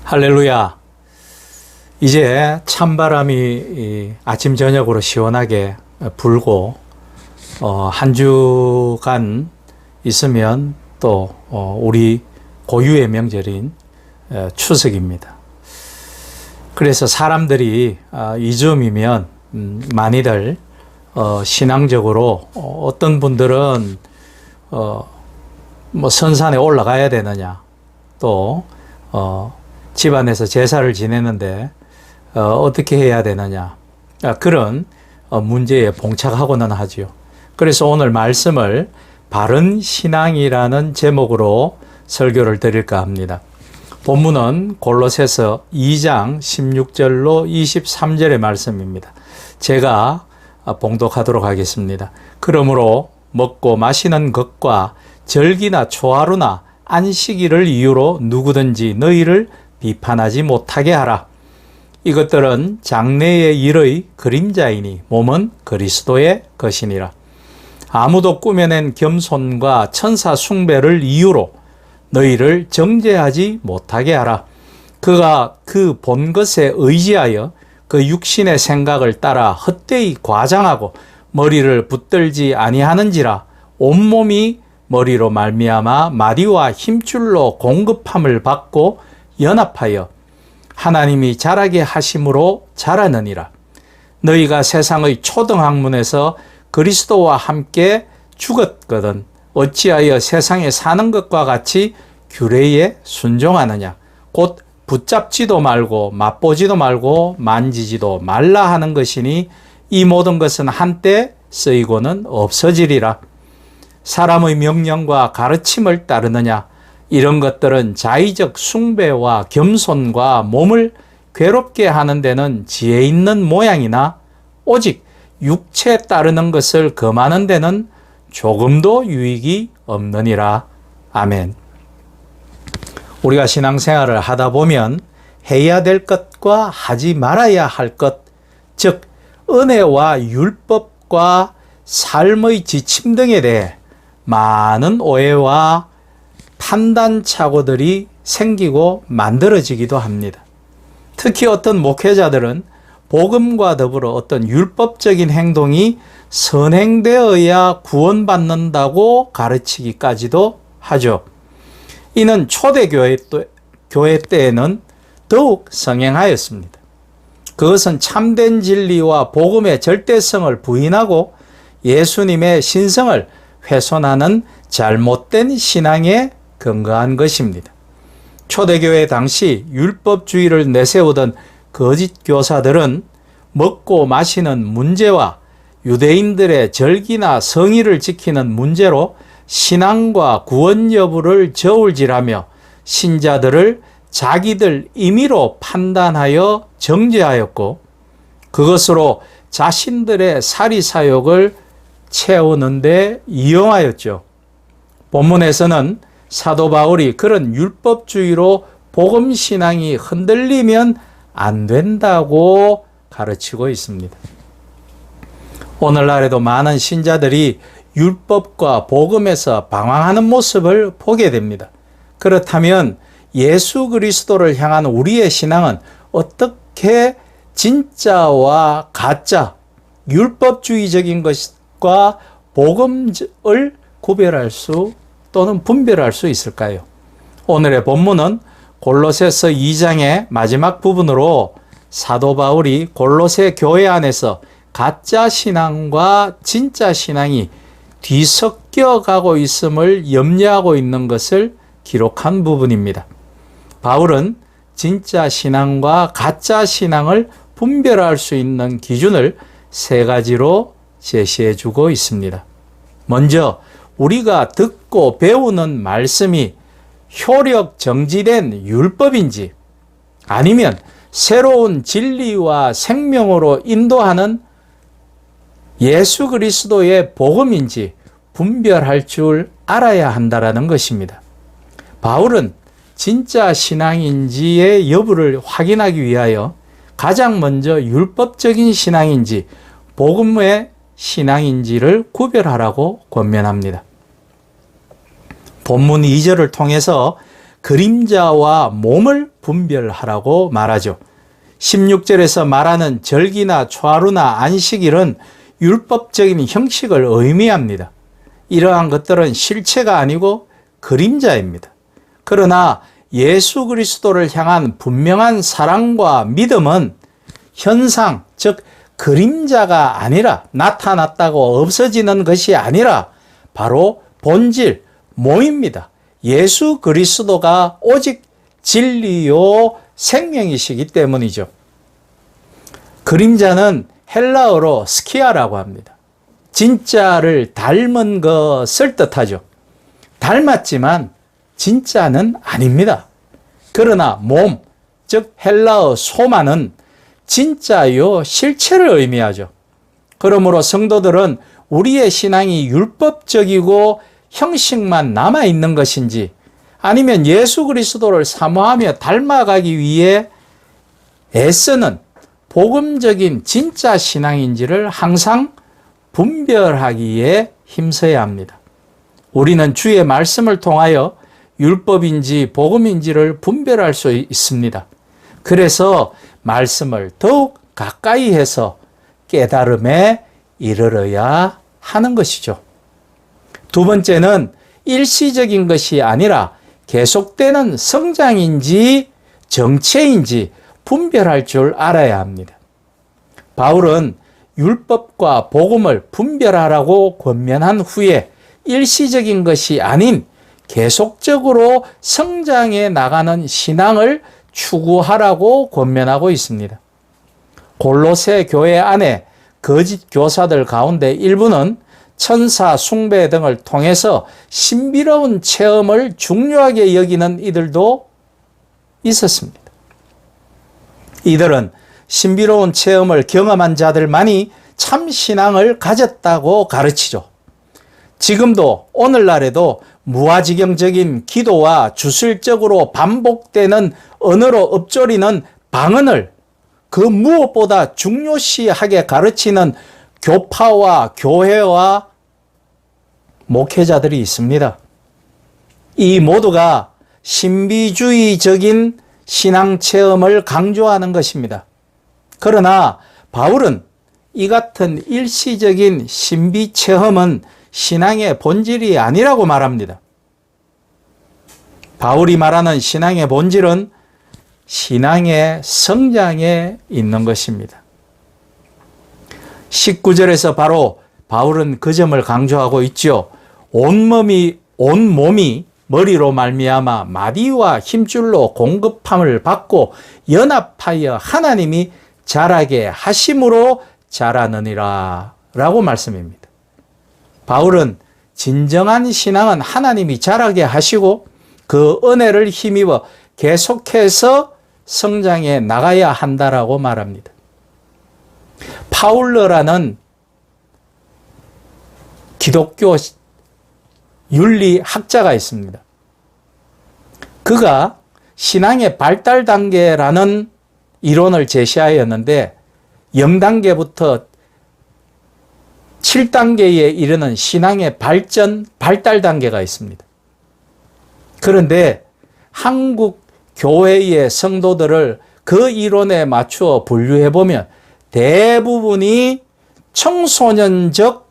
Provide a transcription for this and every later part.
할렐루야. 이제 찬바람이 아침 저녁으로 시원하게 불고 한 주간 있으면 또 우리 고유의 명절인 추석입니다. 그래서 사람들이 이즈음이면 많이들 신앙적으로 어떤 분들은 뭐 선산에 올라가야 되느냐, 또 집안에서 제사를 지내는데 어떻게 해야 되느냐, 그런 문제에 봉착하고는 하지요. 그래서 오늘 말씀을 바른 신앙이라는 제목으로 설교를 드릴까 합니다. 본문은 골로새서 2장 16절로 23절의 말씀입니다. 제가 봉독하도록 하겠습니다. 그러므로 먹고 마시는 것과 절기나 초하루나 안식일을 이유로 누구든지 너희를 비판하지 못하게 하라. 이것들은 장래의 일의 그림자이니 몸은 그리스도의 것이니라. 아무도 꾸며낸 겸손과 천사 숭배를 이유로 너희를 정죄하지 못하게 하라. 그가 그 본 것에 의지하여 그 육신의 생각을 따라 헛되이 과장하고 머리를 붙들지 아니하는지라. 온몸이 머리로 말미암아 마디와 힘줄로 공급함을 받고 연합하여 하나님이 자라게 하심으로 자라느니라. 너희가 세상의 초등학문에서 그리스도와 함께 죽었거든 어찌하여 세상에 사는 것과 같이 규례에 순종하느냐. 곧 붙잡지도 말고 맛보지도 말고 만지지도 말라 하는 것이니 이 모든 것은 한때 쓰이고는 없어지리라. 사람의 명령과 가르침을 따르느냐. 이런 것들은 자의적 숭배와 겸손과 몸을 괴롭게 하는 데는 지혜 있는 모양이나 오직 육체 따르는 것을 금하는 데는 조금도 유익이 없느니라. 아멘. 우리가 신앙생활을 하다 보면 해야 될 것과 하지 말아야 할 것, 즉 은혜와 율법과 삶의 지침 등에 대해 많은 오해와 판단착오들이 생기고 만들어지기도 합니다. 특히 어떤 목회자들은 복음과 더불어 어떤 율법적인 행동이 선행되어야 구원받는다고 가르치기까지도 하죠. 이는 초대교회 때에는 더욱 성행하였습니다. 그것은 참된 진리와 복음의 절대성을 부인하고 예수님의 신성을 훼손하는 잘못된 신앙에 근거한 것입니다. 초대교회 당시 율법주의를 내세우던 거짓 교사들은 먹고 마시는 문제와 유대인들의 절기나 성의를 지키는 문제로 신앙과 구원 여부를 저울질하며 신자들을 자기들 임의로 판단하여 정죄하였고 그것으로 자신들의 사리사욕을 채우는 데 이용하였죠. 본문에서는 사도 바울이 그런 율법주의로 복음신앙이 흔들리면 안 된다고 가르치고 있습니다. 오늘날에도 많은 신자들이 율법과 복음에서 방황하는 모습을 보게 됩니다. 그렇다면 예수 그리스도를 향한 우리의 신앙은 어떻게 진짜와 가짜, 율법주의적인 것과 복음을 구별할 수 또는 분별할 수 있을까요? 오늘의 본문은 골로새서 2장의 마지막 부분으로 사도 바울이 골로새 교회 안에서 가짜 신앙과 진짜 신앙이 뒤섞여 가고 있음을 염려하고 있는 것을 기록한 부분입니다. 바울은 진짜 신앙과 가짜 신앙을 분별할 수 있는 기준을 세 가지로 제시해 주고 있습니다. 먼저 우리가 듣고 배우는 말씀이 효력 정지된 율법인지 아니면 새로운 진리와 생명으로 인도하는 예수 그리스도의 복음인지 분별할 줄 알아야 한다는 것입니다. 바울은 진짜 신앙인지의 여부를 확인하기 위하여 가장 먼저 율법적인 신앙인지 복음의 신앙인지를 구별하라고 권면합니다. 본문 2절을 통해서 그림자와 몸을 분별하라고 말하죠. 16절에서 말하는 절기나 초하루나 안식일은 율법적인 형식을 의미합니다. 이러한 것들은 실체가 아니고 그림자입니다. 그러나 예수 그리스도를 향한 분명한 사랑과 믿음은 현상, 즉 그림자가 아니라 나타났다고 없어지는 것이 아니라 바로 본질, 몸입니다. 예수 그리스도가 오직 진리요 생명이시기 때문이죠. 그림자는 헬라어로 스키아라고 합니다. 진짜를 닮은 것을 뜻하죠. 닮았지만 진짜는 아닙니다. 그러나 몸, 즉 헬라어 소마는 진짜요 실체를 의미하죠. 그러므로 성도들은 우리의 신앙이 율법적이고 형식만 남아있는 것인지 아니면 예수 그리스도를 사모하며 닮아가기 위해 애쓰는 복음적인 진짜 신앙인지를 항상 분별하기에 힘써야 합니다. 우리는 주의 말씀을 통하여 율법인지 복음인지를 분별할 수 있습니다. 그래서 말씀을 더욱 가까이 해서 깨달음에 이르러야 하는 것이죠. 두 번째는 일시적인 것이 아니라 계속되는 성장인지 정체인지 분별할 줄 알아야 합니다. 바울은 율법과 복음을 분별하라고 권면한 후에 일시적인 것이 아닌 계속적으로 성장해 나가는 신앙을 추구하라고 권면하고 있습니다. 골로새 교회 안에 거짓 교사들 가운데 일부는 천사 숭배 등을 통해서 신비로운 체험을 중요하게 여기는 이들도 있었습니다. 이들은 신비로운 체험을 경험한 자들만이 참 신앙을 가졌다고 가르치죠. 지금도 오늘날에도 무아지경적인 기도와 주술적으로 반복되는 언어로 읊조리는 방언을 그 무엇보다 중요시하게 가르치는 교파와 교회와 목회자들이 있습니다. 이 모두가 신비주의적인 신앙 체험을 강조하는 것입니다. 그러나 바울은 이 같은 일시적인 신비 체험은 신앙의 본질이 아니라고 말합니다. 바울이 말하는 신앙의 본질은 신앙의 성장에 있는 것입니다. 19절에서 바로 바울은 그 점을 강조하고 있죠. 온 몸이 머리로 말미암아 마디와 힘줄로 공급함을 받고 연합하여 하나님이 자라게 하심으로 자라느니라 라고 말씀입니다. 바울은 진정한 신앙은 하나님이 자라게 하시고 그 은혜를 힘입어 계속해서 성장해 나가야 한다라고 말합니다. 파울러라는 기독교 윤리학자가 있습니다. 그가 신앙의 발달 단계라는 이론을 제시하였는데 0단계부터 7단계에 이르는 신앙의 발달 단계가 있습니다. 그런데 한국 교회의 성도들을 그 이론에 맞추어 분류해보면 대부분이 청소년적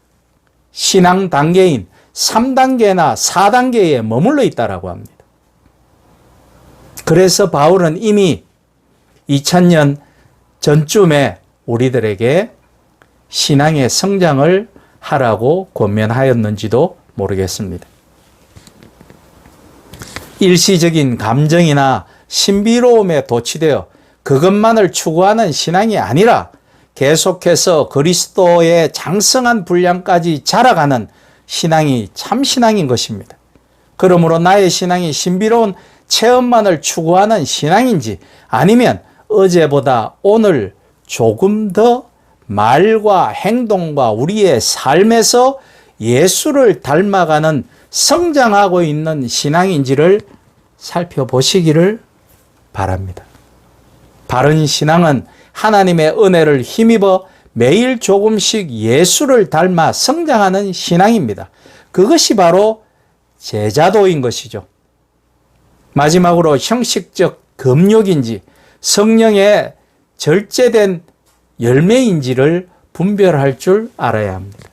신앙 단계인 3단계나 4단계에 머물러 있다고 합니다. 그래서 바울은 이미 2000년 전쯤에 우리들에게 신앙의 성장을 하라고 권면하였는지도 모르겠습니다. 일시적인 감정이나 신비로움에 도취되어 그것만을 추구하는 신앙이 아니라 계속해서 그리스도의 장성한 분량까지 자라가는 신앙이 참 신앙인 것입니다. 그러므로 나의 신앙이 신비로운 체험만을 추구하는 신앙인지 아니면 어제보다 오늘 조금 더 말과 행동과 우리의 삶에서 예수를 닮아가는 성장하고 있는 신앙인지를 살펴보시기를 바랍니다. 바른 신앙은 하나님의 은혜를 힘입어 매일 조금씩 예수를 닮아 성장하는 신앙입니다. 그것이 바로 제자도인 것이죠. 마지막으로 형식적 금욕인지 성령의 절제된 열매인지를 분별할 줄 알아야 합니다.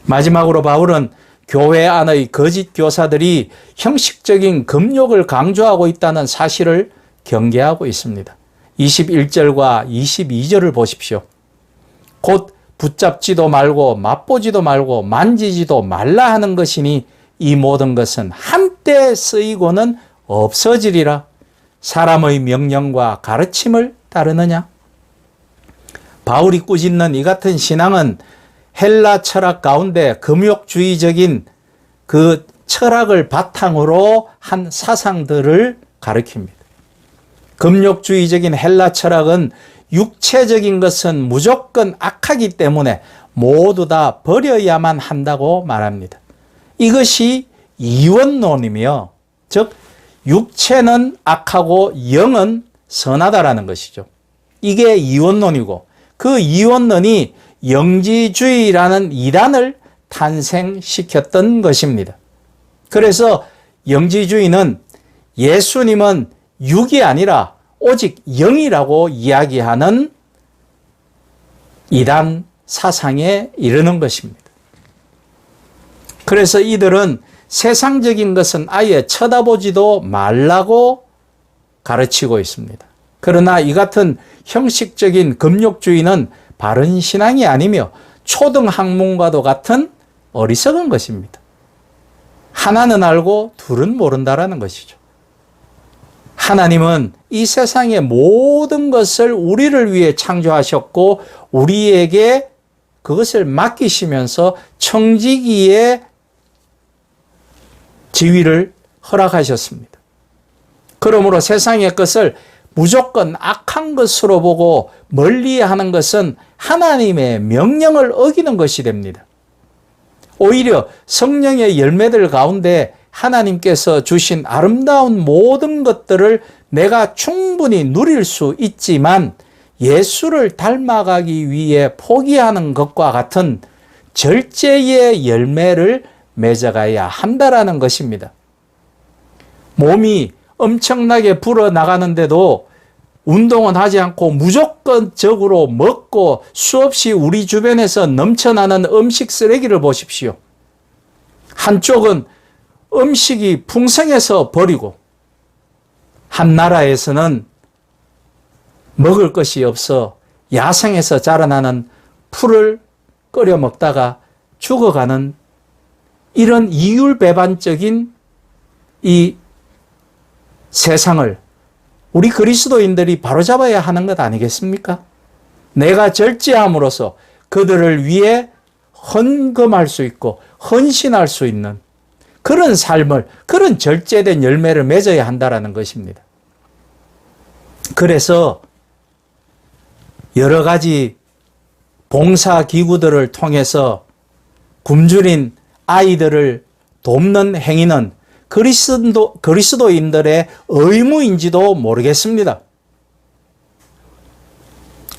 마지막으로 바울은 교회 안의 거짓 교사들이 형식적인 금욕을 강조하고 있다는 사실을 경계하고 있습니다. 21절과 22절을 보십시오. 곧 붙잡지도 말고 맛보지도 말고 만지지도 말라 하는 것이니 이 모든 것은 한때 쓰이고는 없어지리라. 사람의 명령과 가르침을 따르느냐? 바울이 꾸짖는 이 같은 신앙은 헬라 철학 가운데 금욕주의적인 그 철학을 바탕으로 한 사상들을 가리킵니다. 금욕주의적인 헬라 철학은 육체적인 것은 무조건 악하기 때문에 모두 다 버려야만 한다고 말합니다. 이것이 이원론이며, 즉 육체는 악하고 영은 선하다라는 것이죠. 이게 이원론이고, 그 이원론이 영지주의라는 이단을 탄생시켰던 것입니다. 그래서 영지주의는 예수님은 육이 아니라 오직 영이라고 이야기하는 이단 사상에 이르는 것입니다. 그래서 이들은 세상적인 것은 아예 쳐다보지도 말라고 가르치고 있습니다. 그러나 이 같은 형식적인 금욕주의는 바른 신앙이 아니며 초등학문과도 같은 어리석은 것입니다. 하나는 알고 둘은 모른다라는 것이죠. 하나님은 이 세상의 모든 것을 우리를 위해 창조하셨고 우리에게 그것을 맡기시면서 청지기의 지위를 허락하셨습니다. 그러므로 세상의 것을 무조건 악한 것으로 보고 멀리하는 것은 하나님의 명령을 어기는 것이 됩니다. 오히려 성령의 열매들 가운데 하나님께서 주신 아름다운 모든 것들을 내가 충분히 누릴 수 있지만 예수를 닮아가기 위해 포기하는 것과 같은 절제의 열매를 맺어가야 한다라는 것입니다. 몸이 엄청나게 불어나가는데도 운동은 하지 않고 무조건적으로 먹고 수없이 우리 주변에서 넘쳐나는 음식 쓰레기를 보십시오. 한쪽은 음식이 풍성해서 버리고 한 나라에서는 먹을 것이 없어 야생에서 자라나는 풀을 끓여 먹다가 죽어가는 이런 이율배반적인 이 세상을 우리 그리스도인들이 바로잡아야 하는 것 아니겠습니까? 내가 절제함으로써 그들을 위해 헌금할 수 있고 헌신할 수 있는 그런 삶을, 그런 절제된 열매를 맺어야 한다는 것입니다. 그래서 여러 가지 봉사기구들을 통해서 굶주린 아이들을 돕는 행위는 그리스도인들의 의무인지도 모르겠습니다.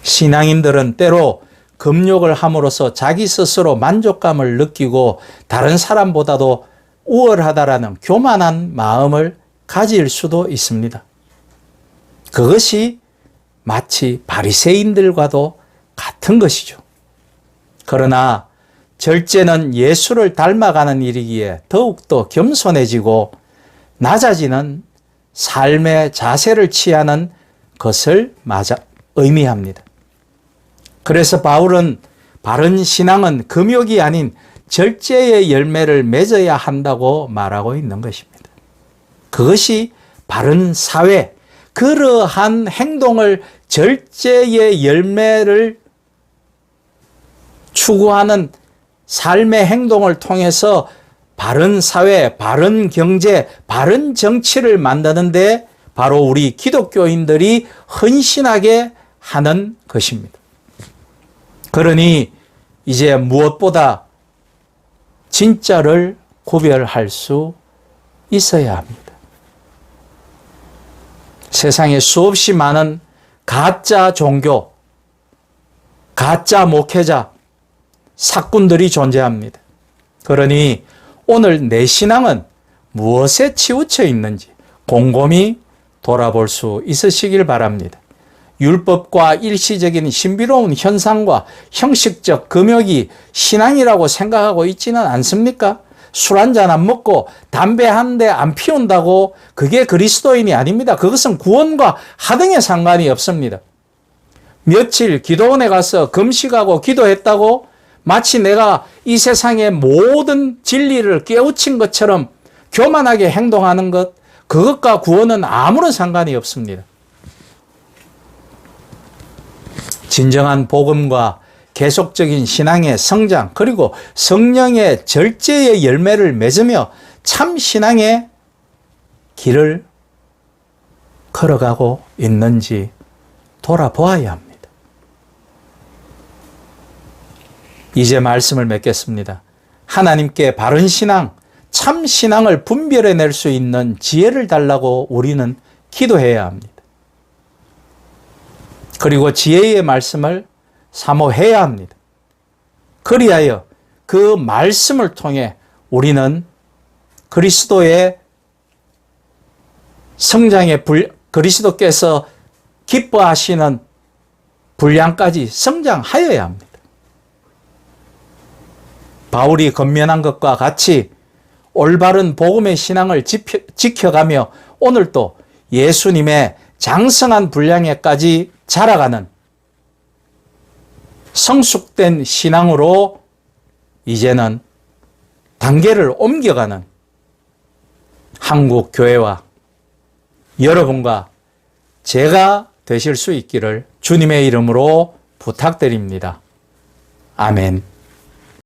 신앙인들은 때로 금욕을 함으로써 자기 스스로 만족감을 느끼고 다른 사람보다도 우월하다라는 교만한 마음을 가질 수도 있습니다. 그것이 마치 바리새인들과도 같은 것이죠. 그러나 절제는 예수를 닮아가는 일이기에 더욱더 겸손해지고 낮아지는 삶의 자세를 취하는 것을 의미합니다. 그래서 바울은 바른 신앙은 금욕이 아닌 절제의 열매를 맺어야 한다고 말하고 있는 것입니다. 그것이 바른 사회, 그러한 행동을 절제의 열매를 추구하는 삶의 행동을 통해서 바른 사회, 바른 경제, 바른 정치를 만드는데 바로 우리 기독교인들이 헌신하게 하는 것입니다. 그러니 이제 무엇보다 진짜를 구별할 수 있어야 합니다. 세상에 수없이 많은 가짜 종교, 가짜 목회자, 사꾼들이 존재합니다. 그러니 오늘 내 신앙은 무엇에 치우쳐 있는지, 곰곰이 돌아볼 수 있으시길 바랍니다. 율법과 일시적인 신비로운 현상과 형식적 금욕이 신앙이라고 생각하고 있지는 않습니까? 술 한잔 안 먹고 담배 한 대 안 피운다고 그게 그리스도인이 아닙니다. 그것은 구원과 하등에 상관이 없습니다. 며칠 기도원에 가서 금식하고 기도했다고 마치 내가 이 세상의 모든 진리를 깨우친 것처럼 교만하게 행동하는 것, 그것과 구원은 아무런 상관이 없습니다. 진정한 복음과 계속적인 신앙의 성장, 그리고 성령의 절제의 열매를 맺으며 참 신앙의 길을 걸어가고 있는지 돌아보아야 합니다. 이제 말씀을 맺겠습니다. 하나님께 바른 신앙, 참 신앙을 분별해낼 수 있는 지혜를 달라고 우리는 기도해야 합니다. 그리고 지혜의 말씀을 사모해야 합니다. 그리하여 그 말씀을 통해 우리는 그리스도의 성장의 그리스도께서 기뻐하시는 분량까지 성장하여야 합니다. 바울이 건면한 것과 같이 올바른 복음의 신앙을 지켜가며 오늘도 예수님의 장성한 분량에까지 자라가는 성숙된 신앙으로 이제는 단계를 옮겨가는 한국 교회와 여러분과 제가 되실 수 있기를 주님의 이름으로 부탁드립니다. 아멘.